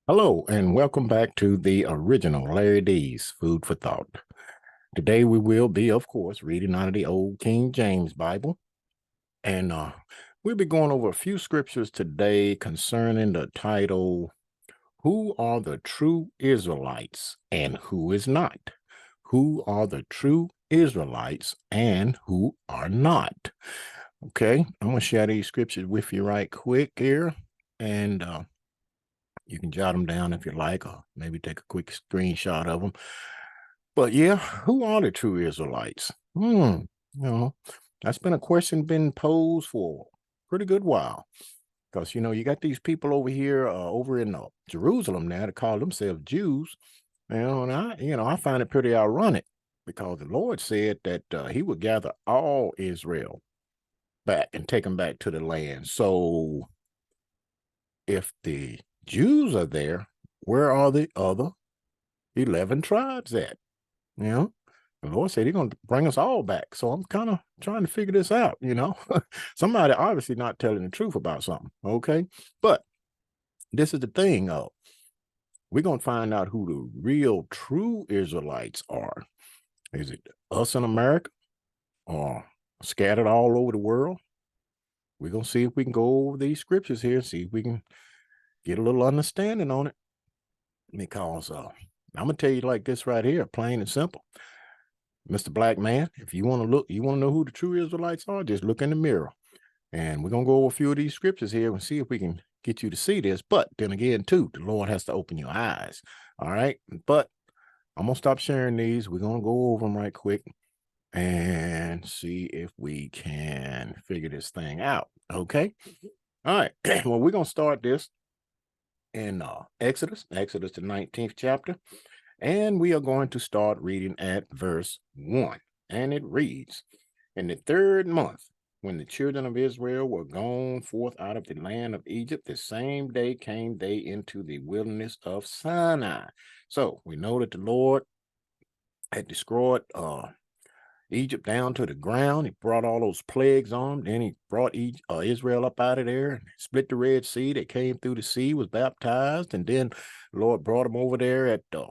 Hello, and welcome back to the original Larry D's Food for Thought. Today we will be, of course, reading out of the Old King James Bible, and we'll be going over a few scriptures today concerning the title, Who Are the True Israelites and Who Is Not? Who are the true Israelites and who are not? Okay, I'm going to share these scriptures with you right quick here, and you can jot them down if you like, or maybe take a quick screenshot of them. But yeah, who are the true Israelites? You know, that's been a question been posed for a pretty good while. Because, you got these people over here, over in Jerusalem now that call themselves Jews. And I find it pretty ironic because the Lord said that he would gather all Israel back and take them back to the land. So if the Jews are there, where are the other 11 tribes at? You know, the Lord said he's going to bring us all back. So I'm kind of trying to figure this out. Somebody obviously not telling the truth about something. Okay. But this is the thing. We're going to find out who the real true Israelites are. Is it us in America or scattered all over the world? We're going to see if we can go over these scriptures here, see if we can get a little understanding on it. Because I'm going to tell you like this right here, plain and simple. Mr. Black Man, if you want to look, you want to know who the true Israelites are, just look in the mirror. And we're going to go over a few of these scriptures here and see if we can get you to see this. But then again, too, the Lord has to open your eyes. All right. But I'm going to stop sharing these. We're going to go over them right quick and see if we can figure this thing out. Okay. All right. Well, we're going to start this in Exodus, the 19th chapter. And we are going to start reading at verse 1. And it reads, In the third month, when the children of Israel were gone forth out of the land of Egypt, the same day came they into the wilderness of Sinai. So we know that the Lord had destroyed Egypt down to the ground. He brought all those plagues on them. Then he brought Israel up out of there and split the Red Sea. They came through the sea, was baptized, and then the Lord brought them over there at the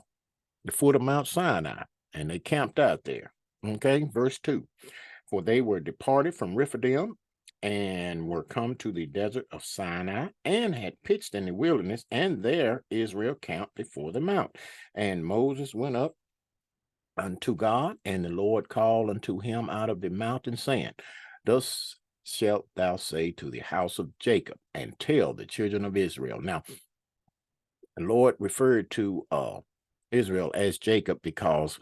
foot of Mount Sinai, and they camped out there. Okay, verse 2. For they were departed from Rephidim and were come to the desert of Sinai and had pitched in the wilderness, and there Israel camped before the mount. And Moses went up unto God, and the Lord called unto him out of the mountain, saying, Thus shalt thou say to the house of Jacob, and tell the children of Israel. Now, the Lord referred to Israel as Jacob because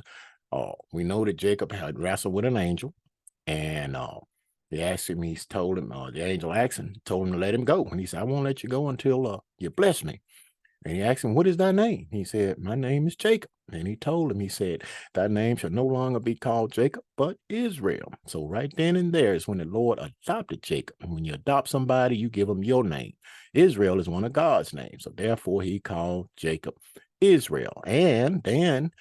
we know that Jacob had wrestled with an angel, and he asked him, the angel asked him, told him to let him go. And he said, I won't let you go until you bless me. And he asked him, What is thy name? He said, My name is Jacob. And he told him, he said, Thy name shall no longer be called Jacob, but Israel. So right then and there is when the Lord adopted Jacob. And when you adopt somebody, you give them your name. Israel is one of God's names. So therefore he called Jacob Israel. And then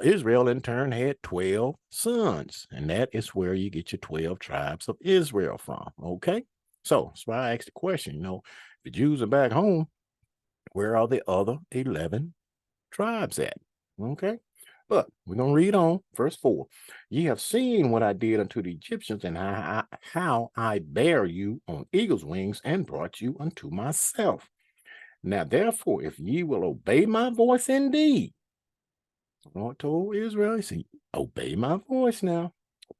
Israel in turn had 12 sons. And that is where you get your 12 tribes of Israel from. Okay. So that's why I asked the question, the Jews are back home, where are the other 11 tribes at? Okay. But we're going to read on. Verse 4. Ye have seen what I did unto the Egyptians, and how I bare you on eagle's wings and brought you unto myself. Now, therefore, if ye will obey my voice indeed, the Lord told Israel, he said, obey my voice now.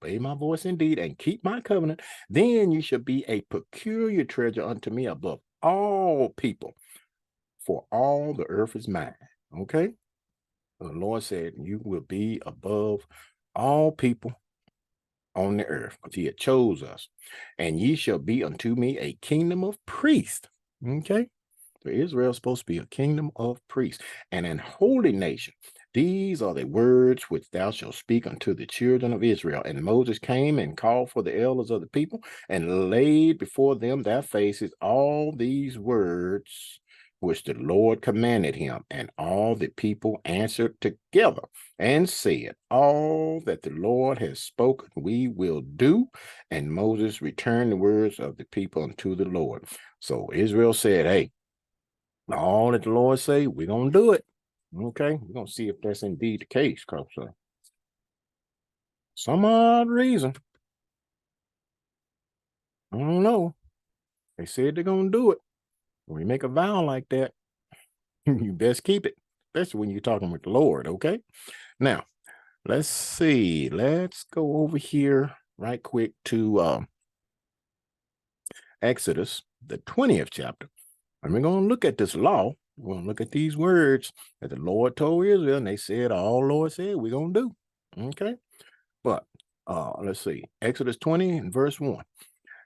Obey my voice indeed, and keep my covenant. Then you shall be a peculiar treasure unto me above all people, for all the earth is mine. Okay? The Lord said, You will be above all people on the earth, because he had chose us. And ye shall be unto me a kingdom of priests. Okay? So Israel is supposed to be a kingdom of priests and an holy nation. These are the words which thou shalt speak unto the children of Israel. And Moses came and called for the elders of the people and laid before them their faces all these words which the Lord commanded him. And all the people answered together and said, All that the Lord has spoken we will do. And Moses returned the words of the people unto the Lord. So Israel said, Hey, All that the Lord say, we're going to do it. Okay, we're going to see if that's indeed the case, because some odd reason, I don't know, they said they're going to do it. When you make a vow like that, you best keep it, especially when you're talking with the Lord, okay? Now, let's see. Let's go over here right quick to Exodus, the 20th chapter. And we're going to look at this law. We're going to look at these words that the Lord told Israel, and they said, all Lord said, we're going to do. Okay? But let's see. Exodus 20 and verse 1.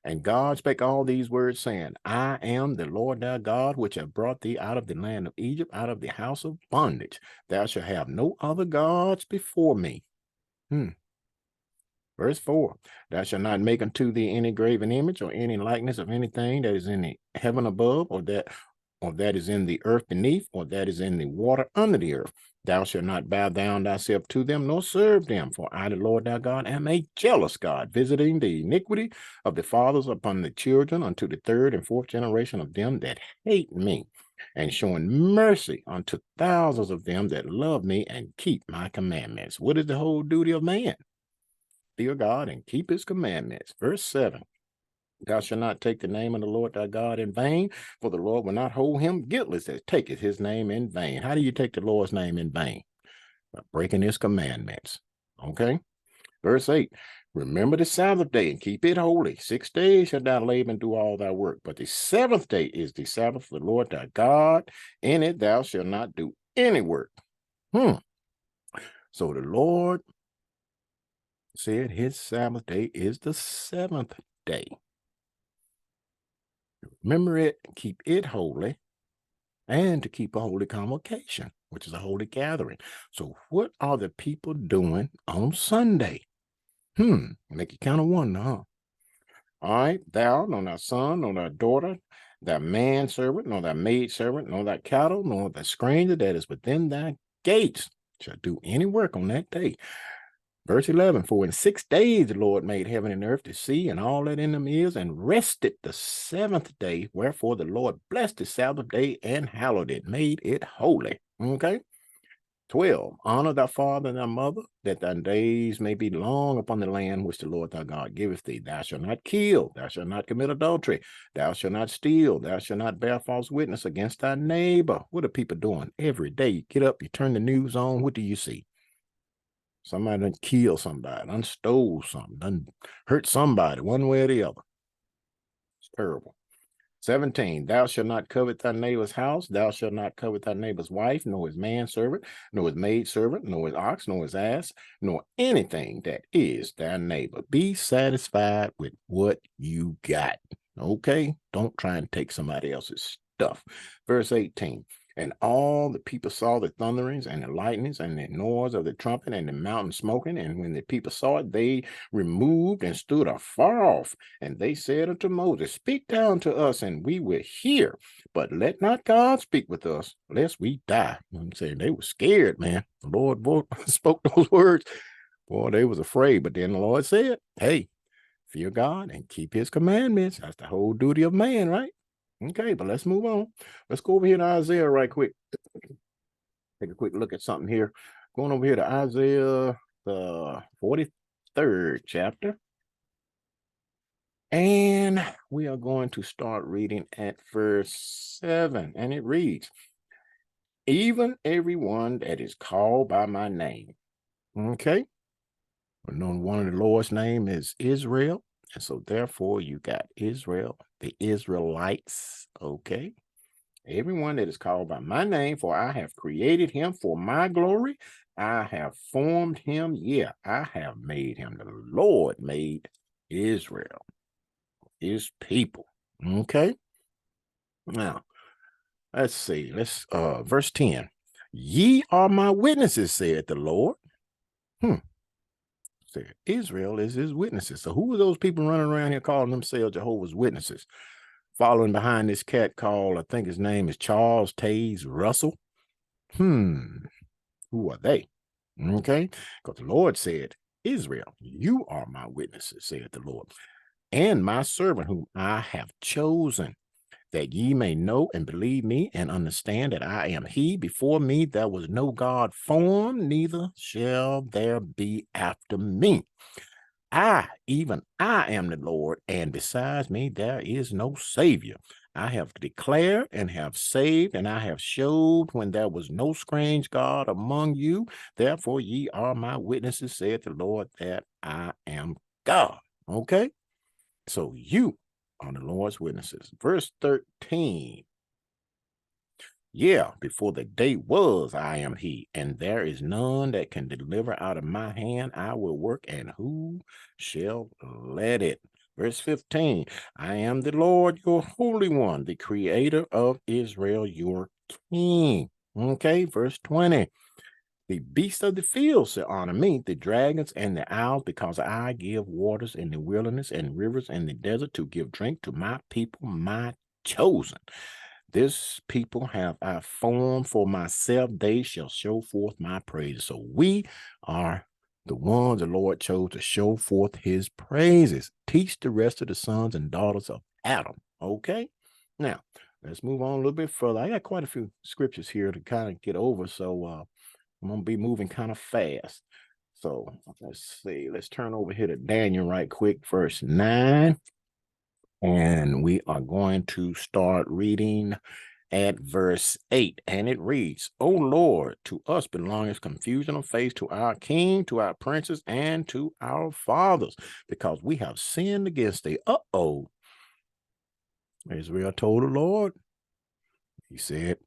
And God spake all these words, saying, I am the Lord thy God, which have brought thee out of the land of Egypt, out of the house of bondage. Thou shalt have no other gods before me. Verse 4, thou shalt not make unto thee any graven image or any likeness of anything that is in the heaven above, or that is in the earth beneath, or that is in the water under the earth. Thou shalt not bow down thyself to them, nor serve them. For I, the Lord thy God, am a jealous God, visiting the iniquity of the fathers upon the children unto the third and fourth generation of them that hate me, and showing mercy unto thousands of them that love me and keep my commandments. What is the whole duty of man? Fear God and keep his commandments. Verse 7. Thou shalt not take the name of the Lord thy God in vain, for the Lord will not hold him guiltless that taketh his name in vain. How do you take the Lord's name in vain? By breaking his commandments. Okay? Verse 8. Remember the Sabbath day and keep it holy. 6 days shalt thou labor and do all thy work, but the seventh day is the Sabbath of the Lord thy God. In it thou shalt not do any work. So the Lord said his Sabbath day is the seventh day. Remember it, keep it holy, and to keep a holy convocation, which is a holy gathering. So what are the people doing on Sunday? Make you kind of wonder, huh? All right, thou, nor thy son, nor thy daughter, thy manservant, nor thy maidservant, nor thy cattle, nor thy stranger that is within thy gates shall do any work on that day. Verse 11, for in 6 days the Lord made heaven and earth, the sea, and all that in them is, and rested the seventh day. Wherefore the Lord blessed the Sabbath day and hallowed it, made it holy. Okay? 12, honor thy father and thy mother, that thy days may be long upon the land which the Lord thy God giveth thee. Thou shalt not kill, thou shalt not commit adultery, thou shalt not steal, thou shalt not bear false witness against thy neighbor. What are people doing every day? You get up, you turn the news on, what do you see? Somebody done killed somebody, done stole something, done hurt somebody one way or the other. It's terrible. 17, thou shalt not covet thy neighbor's house, thou shalt not covet thy neighbor's wife, nor his manservant, nor his maidservant, nor his ox, nor his ass, nor anything that is thy neighbor. Be satisfied with what you got. Okay? Don't try and take somebody else's stuff. Verse 18, and all the people saw the thunderings and the lightnings and the noise of the trumpet and the mountain smoking. And when the people saw it, they removed and stood afar off. And they said unto Moses, speak down to us, and we will hear. But let not God speak with us, lest we die. I'm saying they were scared, man. The Lord spoke those words. Boy, they was afraid. But then the Lord said, hey, fear God and keep his commandments. That's the whole duty of man, right? Okay, but let's move on. Let's go over here to Isaiah right quick. Take a quick look at something here. Going over here to Isaiah, the 43rd chapter. And we are going to start reading at verse 7. And it reads, even everyone that is called by my name. Okay. We know one of the Lord's name is Israel. And so therefore you got Israel, the Israelites. Okay. Everyone that is called by my name, for I have created him for my glory. I have formed him. Yeah, I have made him. The Lord made Israel, his people. Okay. Now, let's see. Verse 10. Ye are my witnesses, said the Lord. Said Israel is his witnesses. So who are those people running around here calling themselves Jehovah's Witnesses? Following behind this cat called, I think his name is Charles Taze Russell. Who are they? Okay, because the Lord said, Israel, you are my witnesses, said the Lord, and my servant whom I have chosen, that ye may know and believe me and understand that I am he. Before me there was no God formed, neither shall there be after me. Even I am the Lord, and besides me there is no Savior. I have declared and have saved, and I have showed when there was no strange God among you. Therefore ye are my witnesses, said the Lord, that I am God. Okay? So you are the Lord's witnesses. Verse 13. Yeah, before the day was, I am he, and there is none that can deliver out of my hand. I will work, and who shall let it? Verse 15, I am the Lord, your Holy One, the Creator of Israel, your King. Okay, verse 20, the beasts of the field shall honor me, the dragons and the owls, because I give waters in the wilderness and rivers in the desert to give drink to my people, my chosen. This people have I formed for myself. They shall show forth my praise. So we are the ones the Lord chose to show forth his praises. Teach the rest of the sons and daughters of Adam. Okay? Now, let's move on a little bit further. I got quite a few scriptures here to kind of get over, so I'm going to be moving kind of fast. So let's see. Let's turn over here to Daniel right quick, verse 9. And we are going to start reading at verse 8, and it reads, O Lord, to us belongeth confusion of face, to our king, to our princes, and to our fathers, because we have sinned against thee. Israel told the Lord, he said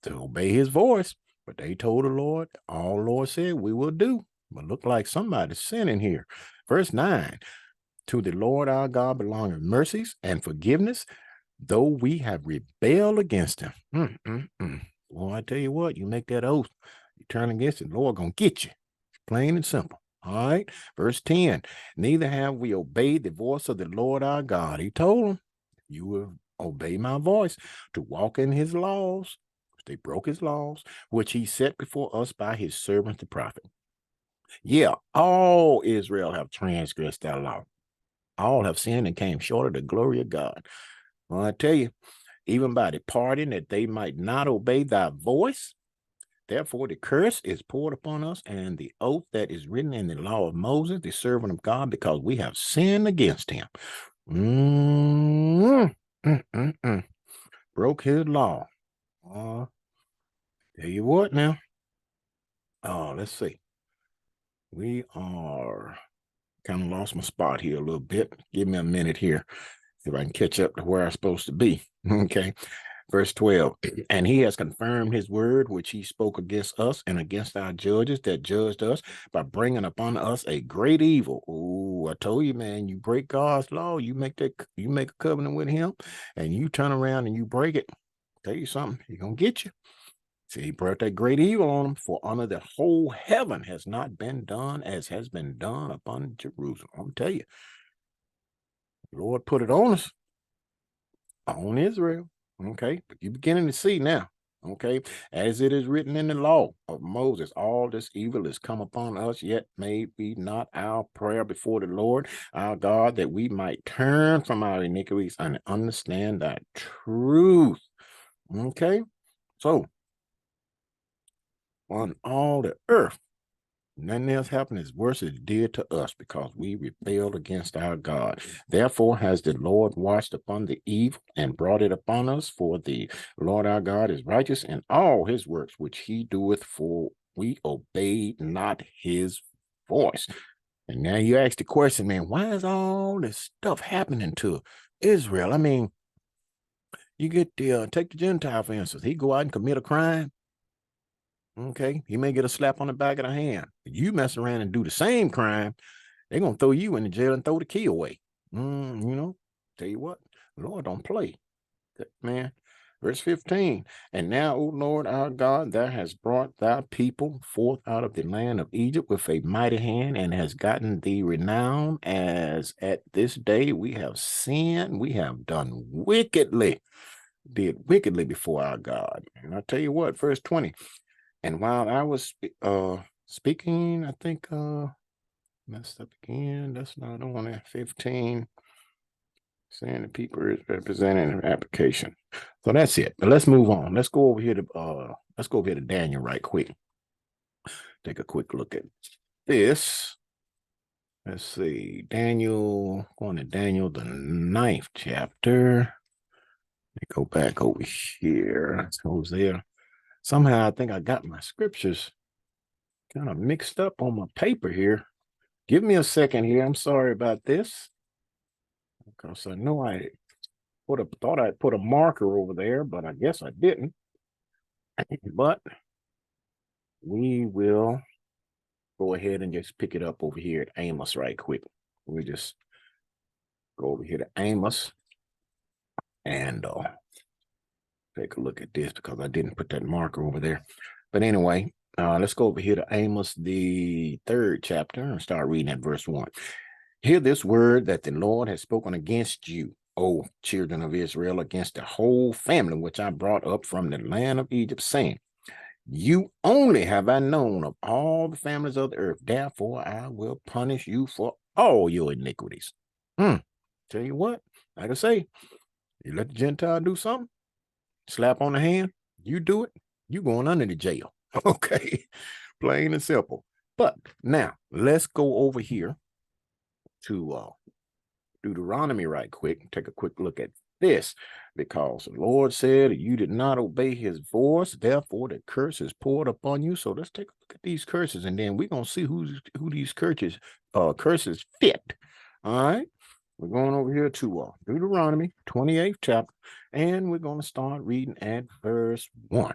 to obey his voice, but they told the Lord, all Lord said we will do. But look like somebody's sinning here. Verse 9, to the Lord our God belongeth mercies and forgiveness, though we have rebelled against him. Boy, I tell you what, you make that oath, you turn against it, the Lord gonna get you. Plain and simple. All right. Verse 10, neither have we obeyed the voice of the Lord our God. He told them, you will obey my voice to walk in his laws. They broke his laws, which he set before us by his servant the prophet. Yeah, all Israel have transgressed that law. All have sinned and came short of the glory of God. Well, I tell you, even by departing that they might not obey thy voice. Therefore, the curse is poured upon us, and the oath that is written in the law of Moses, the servant of God, because we have sinned against him. Broke his law. Tell you what now. Let's see. We are kind of lost my spot here a little bit. Give me a minute here. See if I can catch up to where I'm supposed to be. Okay. Verse 12, and he has confirmed his word, which he spoke against us and against our judges that judged us by bringing upon us a great evil. Oh, I told you, man, you break God's law, you make a covenant with him, and you turn around and you break it. Tell you something, he's going to get you. See, he brought that great evil on him, for under the whole heaven has not been done as has been done upon Jerusalem. I'm tell you, the Lord put it on us, on Israel. Okay, but you're beginning to see now. Okay, as it is written in the law of Moses, all this evil is come upon us, yet may be not our prayer before the Lord our God, that we might turn from our iniquities and understand that truth. Okay, so on all the earth, nothing else happened as worse as it did to us, because we rebelled against our God. Therefore has the Lord watched upon the evil and brought it upon us, for the Lord our God is righteous in all his works which he doeth, for we obeyed not his voice. And now you ask the question, man, why is all this stuff happening to Israel? I mean, you get the take the Gentile, for instance. He go out and commit a crime. Okay, he may get a slap on the back of the hand. You mess around and do the same crime, they're gonna throw you in the jail and throw the key away. Tell you what, Lord don't play, man. Verse 15, and now, O Lord our God, thou hast brought thy people forth out of the land of Egypt with a mighty hand, and has gotten thee renown, as at this day we have sinned, we have done wickedly, did wickedly before our God. And I tell you what, verse 20, and while I was speaking, I think messed up again. That's not on there. 15. Saying the people is representing an application. So that's it. But let's move on. Let's go over here to Daniel right quick. Take a quick look at this. Let's see. Going to Daniel, the 9th chapter. Let me go back over here. It's Hosea. Somehow I think I got my scriptures kind of mixed up on my paper here. Give me a second here. I'm sorry about this. Because I know I thought I'd put a marker over there, but I guess I didn't. But we will go ahead and just pick it up over here at Amos right quick. We just go over here to Amos and take a look at this because I didn't put that marker over there. But anyway, let's go over here to Amos, the 3rd chapter, and start reading at verse 1. Hear this word that the Lord has spoken against you, O children of Israel, against the whole family which I brought up from the land of Egypt, saying, you only have I known of all the families of the earth. Therefore, I will punish you for all your iniquities. Tell you what, like I say, you let the Gentile do something, slap on the hand, you do it, you going under the jail. Okay, plain and simple. But now let's go over here to Deuteronomy right quick and take a quick look at this, because the Lord said you did not obey his voice, therefore the curse is poured upon you. So let's take a look at these curses, and then we're gonna see who these curses fit. All right, we're going over here to Deuteronomy 28th chapter, and we're going to start reading at verse 1.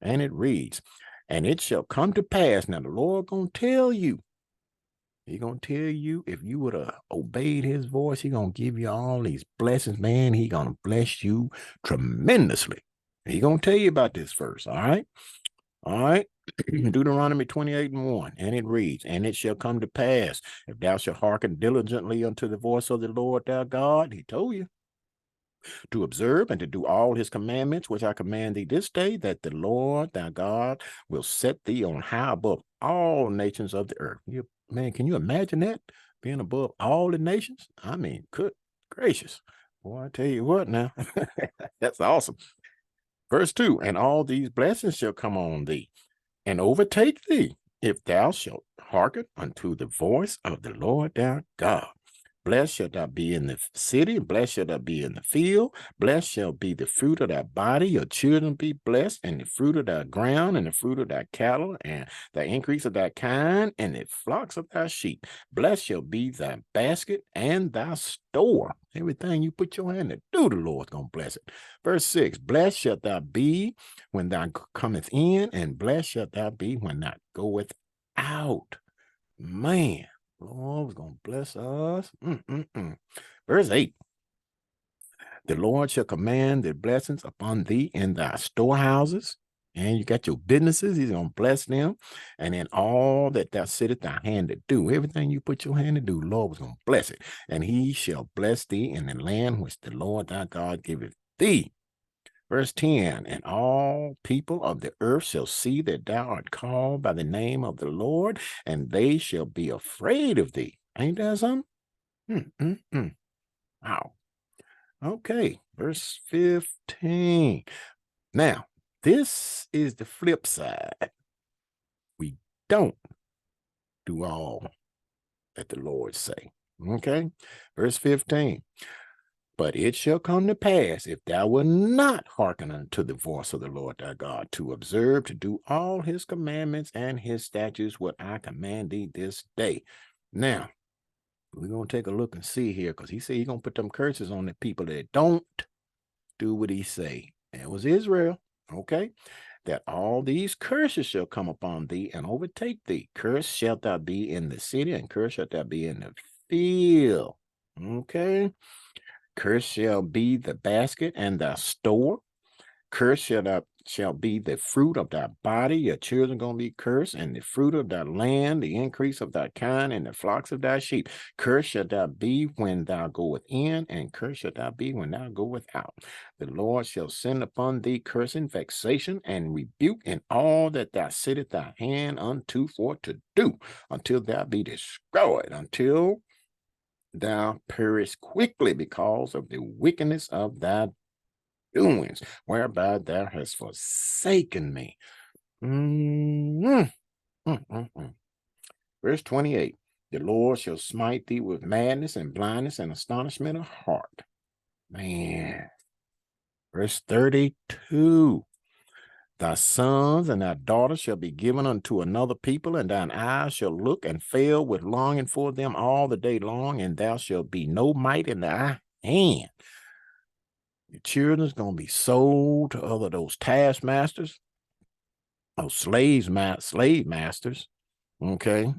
And it reads, and it shall come to pass, now the Lord gonna tell you, he gonna tell you, if you would have obeyed his voice, he gonna give you all these blessings, man. He gonna bless you tremendously. He gonna tell you about this verse, all right? All right. Deuteronomy 28:1, and it reads, and it shall come to pass, if thou shalt hearken diligently unto the voice of the Lord thy God, he told you, to observe and to do all his commandments, which I command thee this day, that the Lord thy God will set thee on high above all nations of the earth. Man, can you imagine that? Being above all the nations? I mean, good gracious. Boy, I tell you what now. That's awesome. Verse 2, and all these blessings shall come on thee and overtake thee, if thou shalt hearken unto the voice of the Lord thy God. Blessed shall thou be in the city, blessed shall thou be in the field, blessed shall be the fruit of thy body, your children be blessed, and the fruit of thy ground, and the fruit of thy cattle, and the increase of thy kind, and the flocks of thy sheep. Blessed shall be thy basket and thy store. Everything you put your hand to do, the Lord's going to bless it. Verse 6, blessed shalt thou be when thou cometh in, and blessed shalt thou be when thou goeth out. Man. Lord was going to bless us. Verse 8, the Lord shall command the blessings upon thee in thy storehouses, and you got your businesses, he's going to bless them, and in all that thou sittest thy hand to do, everything you put your hand to do, the Lord was going to bless it, and he shall bless thee in the land which the Lord thy God giveth thee. Verse 10, and all people of the earth shall see that thou art called by the name of the Lord, and they shall be afraid of thee. Ain't that something? Wow. Okay, verse 15. Now, this is the flip side. We don't do all that the Lord say. Okay, verse 15. But it shall come to pass, if thou wilt not hearken unto the voice of the Lord thy God, to observe, to do all his commandments and his statutes, what I command thee this day. Now, we're going to take a look and see here, because he said he's going to put them curses on the people that don't do what he say. It was Israel, okay? That all these curses shall come upon thee and overtake thee. Cursed shalt thou be in the city, and cursed shalt thou be in the field. Okay? Cursed shall be the basket and thy store. Cursed shall be the fruit of thy body. Your children going to be cursed, and the fruit of thy land, the increase of thy kind, and the flocks of thy sheep. Cursed shall thou be when thou goest in, and cursed shall thou be when thou goest out. The Lord shall send upon thee cursing, vexation, and rebuke in all that thou sittest thy hand unto for to do, until thou be destroyed, until thou perish quickly because of the wickedness of thy doings, whereby thou hast forsaken me. Mm, mm, mm, mm. Verse 28. The Lord shall smite thee with madness and blindness and astonishment of heart. Man. Verse 32. Thy sons and thy daughters shall be given unto another people, and thine eyes shall look and fail with longing for them all the day long, and thou shalt be no might in thy hand. Your children's going to be sold to other those taskmasters, those slave masters. Okay.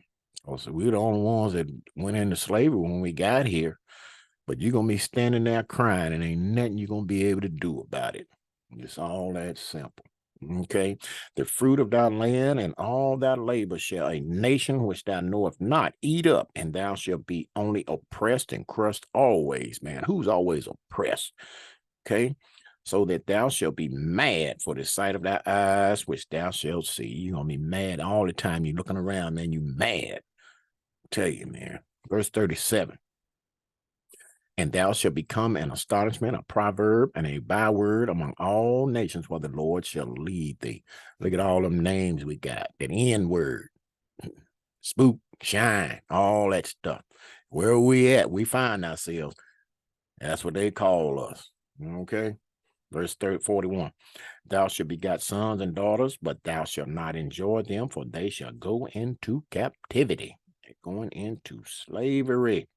So we're the only ones that went into slavery when we got here. But you're going to be standing there crying, and ain't nothing you're going to be able to do about it. It's all that simple. Okay. The fruit of thy land and all thy labor shall a nation which thou knowest not eat up, and thou shalt be only oppressed and crushed always, man. Who's always oppressed? Okay. So that thou shalt be mad for the sight of thy eyes, which thou shalt see. You're going to be mad all the time. You're looking around, man. You mad. I tell you, man. Verse 37. And thou shalt become an astonishment, a proverb, and a byword among all nations, where the Lord shall lead thee. Look at all them names we got. That N word, spook, shine, all that stuff. Where are we at? We find ourselves. That's what they call us. Okay. Verse 41. Thou shalt beget sons and daughters, but thou shalt not enjoy them, for they shall go into captivity. They're going into slavery.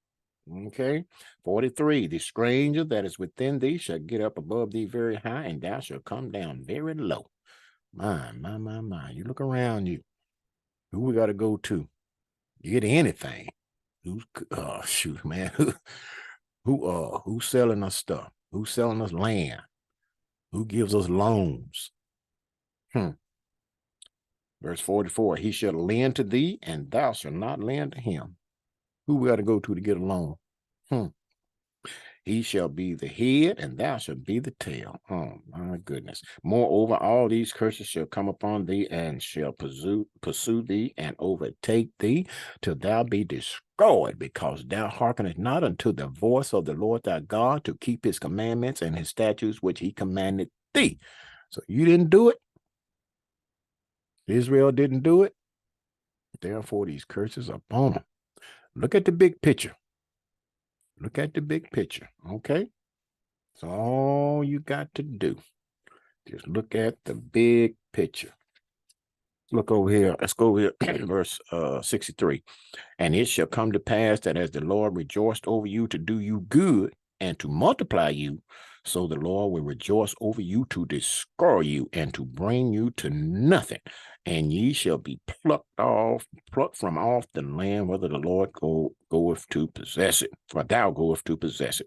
Okay. 43. The stranger that is within thee shall get up above thee very high, and thou shalt come down very low. My. You look around you. Who we got to go to? You get anything. Shoot, man. Who's selling us stuff? Who's selling us land? Who gives us loans? Verse 44. He shall lend to thee, and thou shalt not lend to him. Who we got to go to get a loan? He shall be the head, and thou shalt be the tail. Oh, my goodness. Moreover, all these curses shall come upon thee, and shall pursue thee, and overtake thee, till thou be destroyed, because thou hearkenest not unto the voice of the Lord thy God, to keep his commandments and his statutes, which he commanded thee. So you didn't do it. Israel didn't do it. Therefore, these curses are upon them. Look at the big picture. Look at the big picture, okay? So all you got to do, just look at the big picture. Look over here. Let's go over here, verse 63. And it shall come to pass that as the Lord rejoiced over you to do you good and to multiply you, so the Lord will rejoice over you to destroy you and to bring you to nothing. And ye shall be plucked from off the land, whether the Lord goeth to possess it, for thou goest to possess it.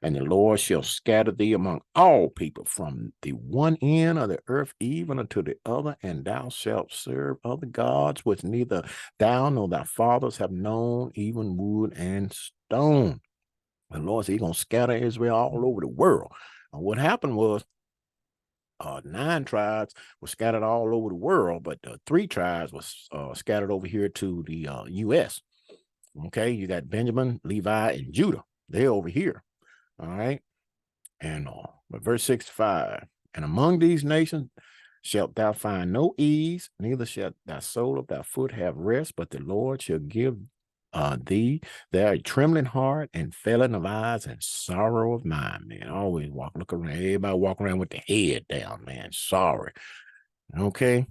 And the Lord shall scatter thee among all people, from the one end of the earth even unto the other, and thou shalt serve other gods, which neither thou nor thy fathers have known, even wood and stone. The Lord said he's going to scatter Israel all over the world. And what happened was 9 tribes were scattered all over the world, but 3 tribes was scattered over here to the U.S. Okay, you got Benjamin, Levi, and Judah. They're over here. All right. And but verse 65, and among these nations shalt thou find no ease, neither shall thy sole of thy foot have rest, but the Lord shall give thee there a trembling heart and failing of eyes and sorrow of mind, man. Always look around. Everybody walk around with the head down, man. Sorry. Okay.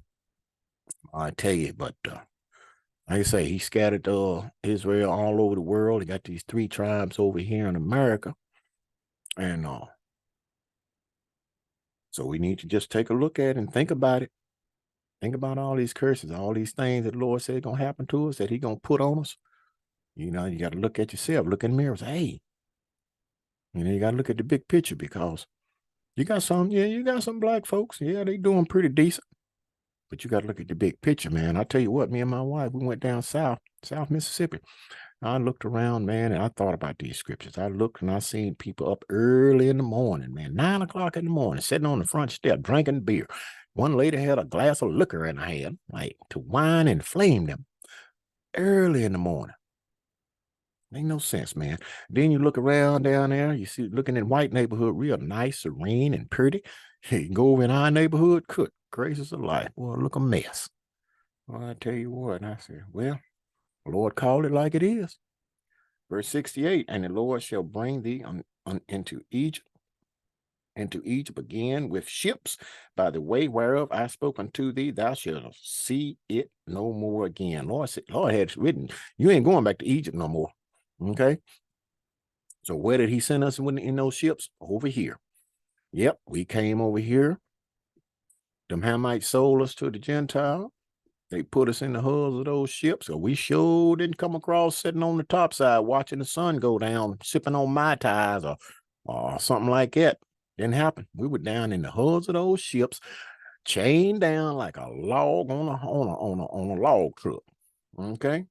I tell you, but like I say, he scattered Israel all over the world. He got these 3 tribes over here in America. And so we need to just take a look at it and think about it. Think about all these curses, all these things that the Lord said going to happen to us, that he going to put on us. You know, you got to look at yourself, look in the mirror and say, hey, you got to look at the big picture, because you got some black folks. Yeah, they doing pretty decent. But you got to look at the big picture, man. I tell you what, me and my wife, we went down South Mississippi. I looked around, man, and I thought about these scriptures. I looked and I seen people up early in the morning, man, 9 o'clock in the morning, sitting on the front step, drinking beer. One lady had a glass of liquor in her hand, like to wine and flame them early in the morning. Ain't no sense, man. Then you look around down there, you see looking in white neighborhood, real nice, serene, and pretty. You go over in our neighborhood, good gracious of life. Boy, look a mess. Well, I tell you what, I said, well, the Lord called it like it is. Verse 68, and the Lord shall bring thee into Egypt again with ships by the way whereof I spoke unto thee, thou shalt see it no more again. Lord said, Lord had written, you ain't going back to Egypt no more. Okay. So where did he send us in those ships? Over here. Yep, we came over here. Them Hamites sold us to the Gentile. They put us in the hulls of those ships. So we sure didn't come across sitting on the top side watching the sun go down, sipping on Mai Tais or something like that. Didn't happen. We were down in the hulls of those ships, chained down like a log on a log truck. Okay.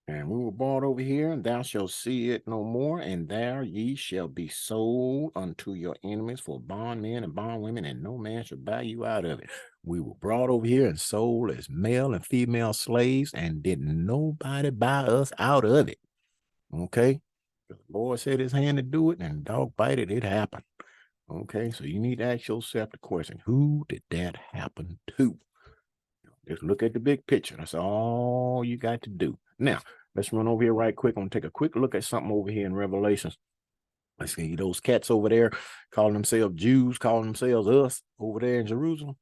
And we were brought over here, and thou shalt see it no more, and there ye shall be sold unto your enemies for bondmen and bondwomen, and no man shall buy you out of it. We were brought over here and sold as male and female slaves, and didn't nobody buy us out of it. Okay? The Lord said his hand to do it, and dog bite it, it happened. Okay, so you need to ask yourself the question, who did that happen to? Just look at the big picture. That's all you got to do. Now, let's run over here right quick. I'm going to take a quick look at something over here in Revelations. Let's see those cats over there calling themselves Jews, calling themselves us over there in Jerusalem.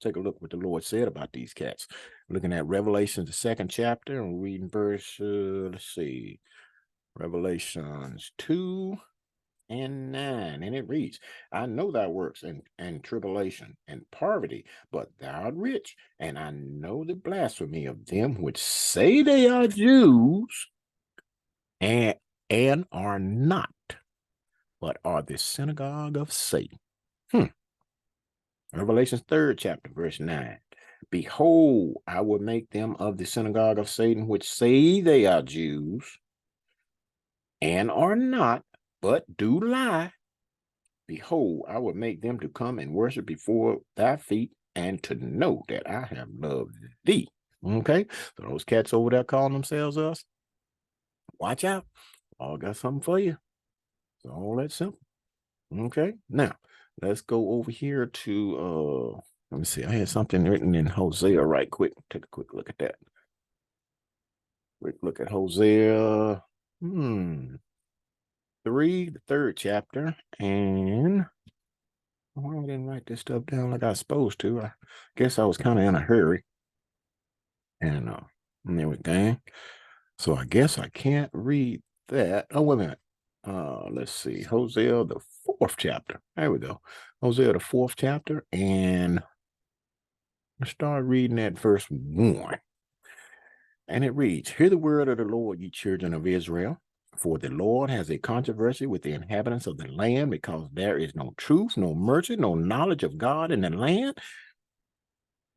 Take a look what the Lord said about these cats. Looking at Revelations, the 2nd chapter, and reading verse, let's see, Revelations 2 and 9, and it reads, I know thy works and tribulation and poverty, but thou art rich, and I know the blasphemy of them which say they are Jews and are not, but are the synagogue of Satan. Revelations 3rd chapter, verse 9. Behold, I will make them of the synagogue of Satan, which say they are Jews and are not, but do lie. Behold, I will make them to come and worship before thy feet, and to know that I have loved thee. Okay, so those cats over there calling themselves us, watch out. All got something for you. It's all that simple. Okay, now let's go over here to let me see. I had something written in Hosea right quick. Take a quick look at that. Quick look at Hosea 3, the 3rd chapter, and I didn't write this stuff down like I was supposed to. I guess I was kind of in a hurry and everything. So I guess I can't read that. Oh, wait a minute. Let's see. Hosea, the 4th chapter. There we go. Hosea, the 4th chapter. And I start reading at verse 1. And it reads, Hear the word of the Lord, ye children of Israel. For the Lord has a controversy with the inhabitants of the land, because there is no truth, no mercy, no knowledge of God in the land.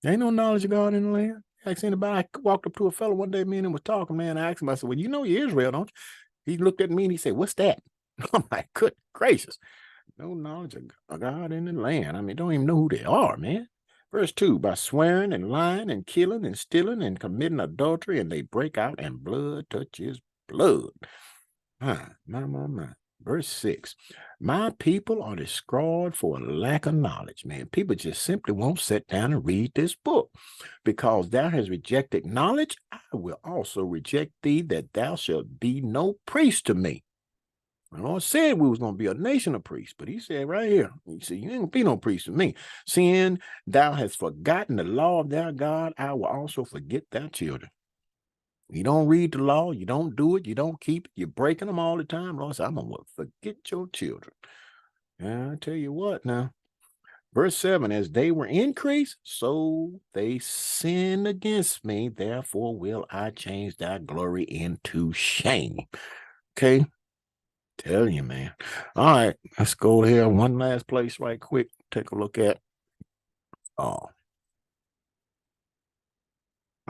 There ain't no knowledge of God in the land. Ask anybody. I walked up to a fellow one day, me and him was talking, man. I asked him, I said, well, you know you're Israel, don't you? He looked at me and he said, what's that? I'm like, good gracious. No knowledge of God in the land. I mean, don't even know who they are, man. Verse 2, by swearing and lying and killing and stealing and committing adultery, and they break out and blood touches blood. My. Verse 6, my people are destroyed for a lack of knowledge, man. People just simply won't sit down and read this book. Because thou hast rejected knowledge, I will also reject thee, that thou shalt be no priest to me. The Lord said we was going to be a nation of priests, but he said right here, he said, you ain't going to be no priest to me. Seeing thou hast forgotten the law of thy God, I will also forget thy children. You don't read the law, you don't do it, you don't keep it, you're breaking them all the time. Lord said, I'm going to forget your children. And I tell you what now, verse 7, as they were increased, so they sinned against me. Therefore will I change thy glory into shame. Okay. Tell you, man. All right, let's go here. One last place right quick. Take a look at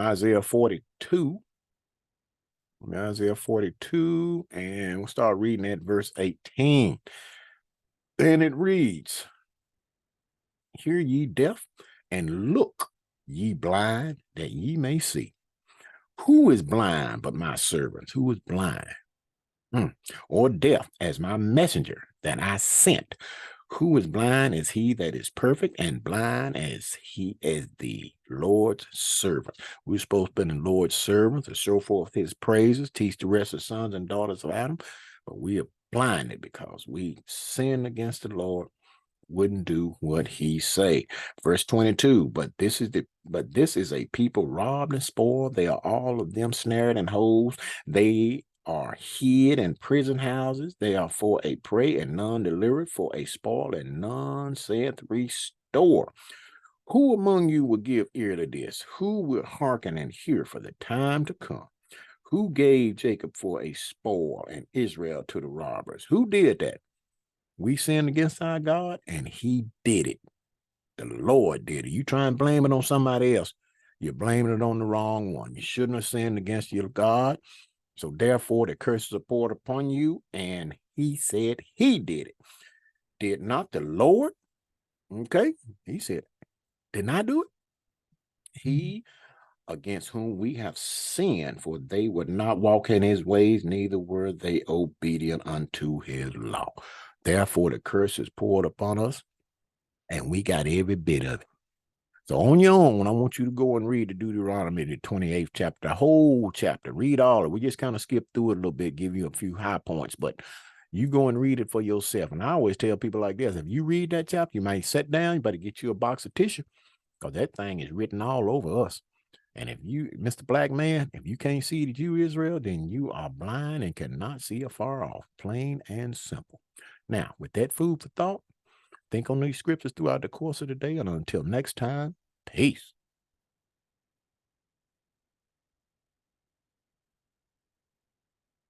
Isaiah 42. Isaiah 42, and we'll start reading at verse 18. And it reads, Hear ye deaf, and look ye blind, that ye may see. Who is blind but my servants? Who is blind? Or deaf as my messenger that I sent? Who is blind as he that is perfect, and blind as he is the Lord's servant. We're supposed to be the Lord's servants to show forth his praises, teach the rest of the sons and daughters of Adam, but we are blinded because we sinned against the Lord, wouldn't do what he say. Verse 22, but this is a people robbed and spoiled. They are all of them snared in holes. They are hid in prison houses. They are for a prey and none delivered, for a spoil and none saith restore. Who among you will give ear to this? Who will hearken and hear for the time to come? Who gave Jacob for a spoil and Israel to the robbers? Who did that? We sinned against our God, and he did it. The Lord did it. You try and blame it on somebody else, you're blaming it on the wrong one. You shouldn't have sinned against your God. So therefore, the curses are poured upon you, and he said he did it. Did not the Lord? Okay. He said, didn't I do it? He against whom we have sinned, for they would not walk in his ways, neither were they obedient unto his law. Therefore, the curse is poured upon us, and we got every bit of it. So on your own, I want you to go and read the Deuteronomy, the 28th chapter, the whole chapter. Read all of it. We just kind of skip through it a little bit, give you a few high points, but you go and read it for yourself. And I always tell people like this, if you read that chapter, you might sit down, you better get you a box of tissue, because that thing is written all over us. And if you, Mr. Black Man, if you can't see that you Israel, then you are blind and cannot see afar off. Plain and simple. Now, with that food for thought, think on these scriptures throughout the course of the day. And until next time, peace.